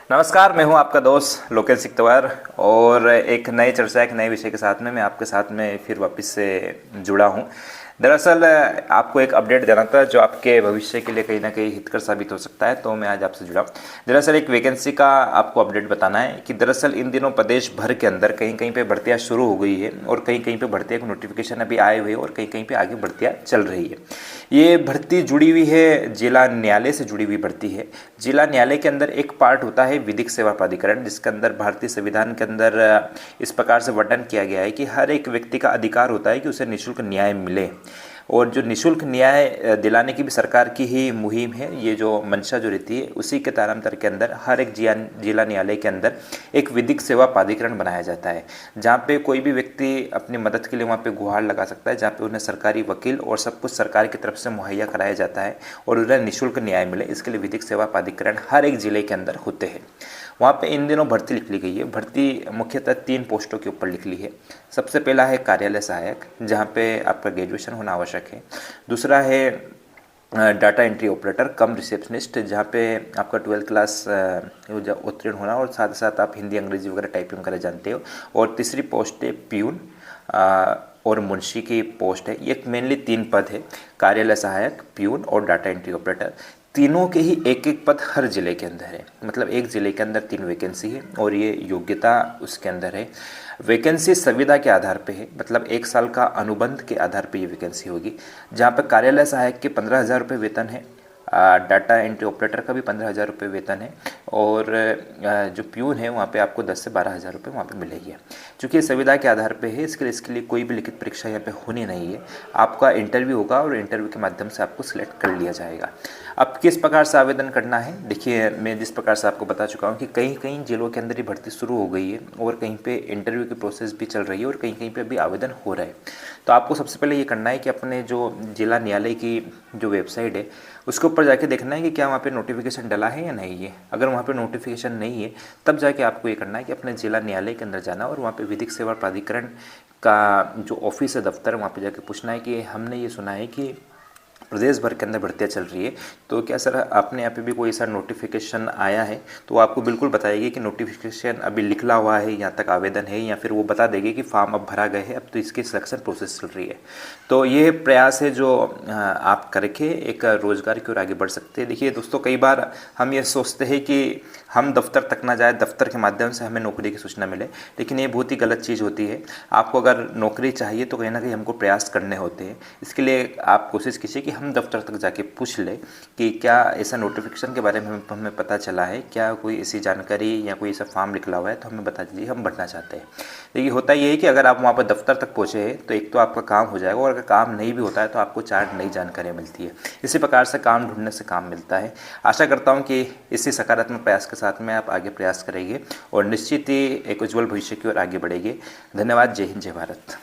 नमस्कार, मैं हूं आपका दोस्त लोकेश सिकतवार और एक नई चर्चा एक नए विषय के साथ में मैं आपके साथ में फिर वापस से जुड़ा हूं। दरअसल आपको एक अपडेट देना था जो आपके भविष्य के लिए कहीं ना कहीं हितकर साबित हो सकता है, तो मैं आज आपसे जुड़ा। दरअसल एक वैकेंसी का आपको अपडेट बताना है कि दरअसल इन दिनों प्रदेश भर के अंदर कहीं कहीं पे भर्तियां शुरू हो गई है और कहीं कहीं पे भर्तियों की नोटिफिकेशन अभी आए हुए हैं और कहीं कहीं पे आगे भर्तियां चल रही है। ये भर्ती जुड़ी हुई है, जिला न्यायालय से जुड़ी हुई भर्ती है। जिला न्यायालय के अंदर एक पार्ट होता है विधिक सेवा प्राधिकरण, जिसके अंदर भारतीय संविधान के अंदर इस प्रकार से वर्णन किया गया है कि हर एक व्यक्ति का अधिकार होता है कि उसे निःशुल्क न्याय मिले। और जो निःशुल्क न्याय दिलाने की भी सरकार की ही मुहिम है। ये जो मंशा जो रहती है उसी के तारतम्य के अंदर हर एक जिला न्यायालय के अंदर एक विधिक सेवा प्राधिकरण बनाया जाता है, जहाँ पे कोई भी व्यक्ति अपनी मदद के लिए वहाँ पे गुहार लगा सकता है, जहाँ पे उन्हें सरकारी वकील और सब कुछ सरकार की तरफ से मुहैया कराया जाता है और उन्हें निःशुल्क न्याय मिले। इसके लिए विधिक सेवा प्राधिकरण हर एक जिले के अंदर होते हैं। वहाँ पे इन दिनों भर्ती लिख ली गई है। भर्ती मुख्यतः 3 पोस्टों के ऊपर लिख ली है। सबसे पहला है कार्यालय सहायक, जहाँ पे आपका ग्रेजुएशन होना आवश्यक है। दूसरा है डाटा एंट्री ऑपरेटर कम रिसेप्शनिस्ट, जहाँ पे आपका 12th क्लास उत्तीर्ण होना और साथ ही साथ आप हिंदी अंग्रेजी वगैरह टाइपिंग वगैरह जानते हो। और तीसरी पोस्ट है प्यून और मुंशी की पोस्ट है। ये मेनली 3 पद है, कार्यालय सहायक, प्यून और डाटा एंट्री ऑपरेटर। तीनों के ही एक एक पद हर जिले के अंदर है, मतलब एक जिले के अंदर 3 वैकेंसी है और ये योग्यता उसके अंदर है। वैकेंसी संविदा के आधार पे है, मतलब 1 साल का अनुबंध के आधार पे ये वैकेंसी होगी। जहाँ पर कार्यालय सहायक के 15,000 रुपये वेतन है, डाटा एंट्री ऑपरेटर का भी 15,000 रुपये वेतन है और जो प्यून है वहाँ पे आपको 10 से 12,000 रुपये वहाँ पे मिलेगी। चूँकि संविदा के आधार पे है, इसके लिए कोई भी लिखित परीक्षा यहाँ पे होनी नहीं है। आपका इंटरव्यू होगा और इंटरव्यू के माध्यम से आपको सिलेक्ट कर लिया जाएगा। अब किस प्रकार से आवेदन करना है, देखिए मैं जिस प्रकार से आपको बता चुका हूँ कि कहीं कहीं जिलों के अंदर ही भर्ती शुरू हो गई है और कहीं पे इंटरव्यू की प्रोसेस भी चल रही है और कहीं कहीं पे अभी आवेदन हो रहा है। तो आपको सबसे पहले ये करना है कि अपने जो जिला न्यायालय की जो वेबसाइट है उसके ऊपर जाके देखना है कि क्या वहाँ पे नोटिफिकेशन डला है या नहीं है। अगर वहाँ पे नोटिफिकेशन नहीं है तब जाके आपको ये करना है कि अपने जिला न्यायालय के अंदर जाना और वहाँ पे विधिक सेवा प्राधिकरण का जो ऑफिस है, दफ्तर, वहाँ पे जाके पूछना है कि हमने ये सुना है कि प्रदेश भर के अंदर भर्तियाँ चल रही है, तो क्या सर अपने यहाँ पे भी कोई ऐसा नोटिफिकेशन आया है। तो वो आपको बिल्कुल बताएगी कि नोटिफिकेशन अभी लिखला हुआ है, यहाँ तक आवेदन है, या फिर वो बता देगी कि फॉर्म अब भरा गए हैं, अब तो इसकी सिलेक्शन प्रोसेस चल रही है। तो ये प्रयास है जो आप करके एक रोजगार की ओर आगे बढ़ सकते हैं। देखिए दोस्तों, कई बार हम ये सोचते हैं कि हम दफ्तर तक ना जाए, दफ्तर के माध्यम से हमें नौकरी की सूचना मिले, लेकिन ये बहुत ही गलत चीज़ होती है। आपको अगर नौकरी चाहिए तो कहीं ना कहीं हमको प्रयास करने होते हैं। इसके लिए आप कोशिश कीजिए कि हम दफ्तर तक जाके पूछ लें कि क्या ऐसा नोटिफिकेशन के बारे में हमें पता चला है, क्या कोई ऐसी जानकारी या कोई ऐसा फॉर्म निकला हुआ है, तो हमें बता दीजिए, हम बढ़ना चाहते हैं। देखिए होता ये है कि अगर आप वहाँ पर दफ्तर तक पहुँचे हैं तो एक तो आपका काम हो जाएगा और अगर काम नहीं भी होता है तो आपको 4 नई जानकारियाँ मिलती है। इसी प्रकार से काम ढूंढने से काम मिलता है। आशा करता हूँ कि इसी सकारात्मक प्रयास के साथ में आप आगे प्रयास करेंगे और निश्चित ही एक उज्जवल भविष्य की ओर आगे बढ़ेंगे। धन्यवाद। जय हिंद, जय भारत।